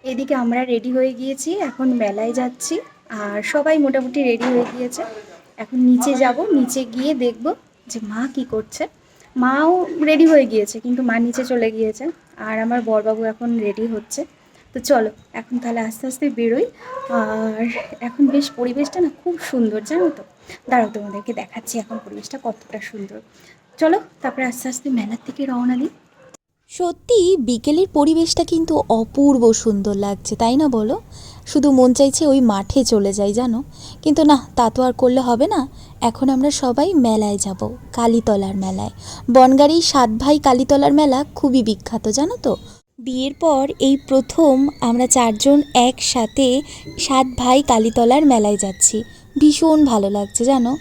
এদিকে আমরা রেডি হয়ে গিয়েছি, এখন মেলায় যাচ্ছি। আর সবাই মোটামুটি রেডি হয়ে গিয়েছে। এখন নিচে যাব, নিচে গিয়ে দেখব যে মা কি করছে। মাও রেডি হয়ে গিয়েছে, কিন্তু মা নিচে চলে গিয়েছে। আর আমার বরবাবু এখন রেডি হচ্ছে। তো চলো এখন তাহলে আস্তে আস্তে বেরোই। আর এখন বেশ পরিবেশটা না খুব সুন্দর, জানো তো। দাঁড়াও, তোমাদেরকে দেখাচ্ছি এখন পরিবেশটা কতটা সুন্দর। চলো তারপরে আস্তে আস্তে মেলার থেকে রওনা দিই। সত্যি বিকেলের পরিবেশটা কিন্তু অপূর্ব সুন্দর লাগছে, তাই না বলো? শুধু মন চাইছে ওই মাঠে চলে যাই, জানো। কিন্তু না, তা তো আর করলে হবে না। এখন আমরা সবাই মেলায় যাব, কালীতলার মেলায়। বনগাঁড়ির ৭ ভাই কালীতলার মেলা খুবই বিখ্যাত, জানো তো। বিয়ের পর এই প্রথম আমরা ৪ জন একসাথে ৭ ভাই কালীতলার মেলায় যাচ্ছি। ভীষণ ভালো লাগছে, জানো।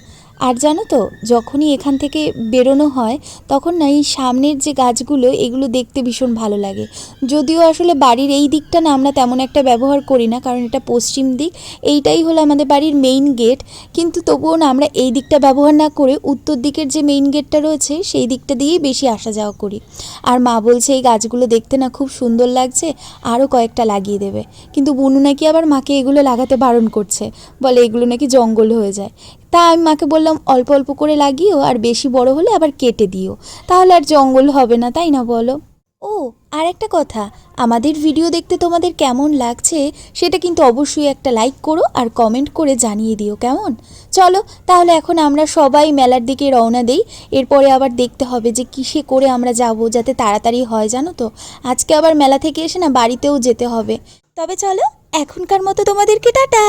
আর জানো তো, যখনই এখান থেকে বেরোনো হয় তখন না এই সামনের যে গাছগুলো, এগুলো দেখতে ভীষণ ভালো লাগে। যদিও আসলে বাড়ির এই দিকটা না আমরা তেমন একটা ব্যবহার করি না, কারণ এটা পশ্চিম দিক। এইটাই হলো আমাদের বাড়ির মেইন গেট। কিন্তু তবুও না আমরা এই দিকটা ব্যবহার না করে উত্তর দিকের যে মেইন গেটটা রয়েছে সেই দিকটা দিয়েই বেশি আসা যাওয়া করি। আর মা বলছে এই গাছগুলো দেখতে না খুব সুন্দর লাগছে, আরও কয়েকটা লাগিয়ে দেবে। কিন্তু বুনু নাকি আবার মাকে এগুলো লাগাতে বারণ করছে, বলে এগুলো নাকি জঙ্গল হয়ে যায়। তা আমি মাকে বললাম অল্প অল্প করে লাগিও, আর বেশি বড় হলে আবার কেটে দিও, তাহলে আর জঙ্গল হবে না, তাই না বলো? ও, আর একটা কথা, আমাদের ভিডিও দেখতে তোমাদের কেমন লাগছে সেটা কিন্তু অবশ্যই একটা লাইক করো আর কমেন্ট করে জানিয়ে দিও, কেমন? চলো তাহলে এখন আমরা সবাই মেলার দিকে রওনা দেই। এরপরে আবার দেখতে হবে যে কিসে করে আমরা যাব, যাতে তাড়াতাড়ি হয়, জানো তো। আজকে আবার মেলা থেকে এসে না বাড়িতেও যেতে হবে। তবে চলো, এখনকার মতো তোমাদেরকে টাটা।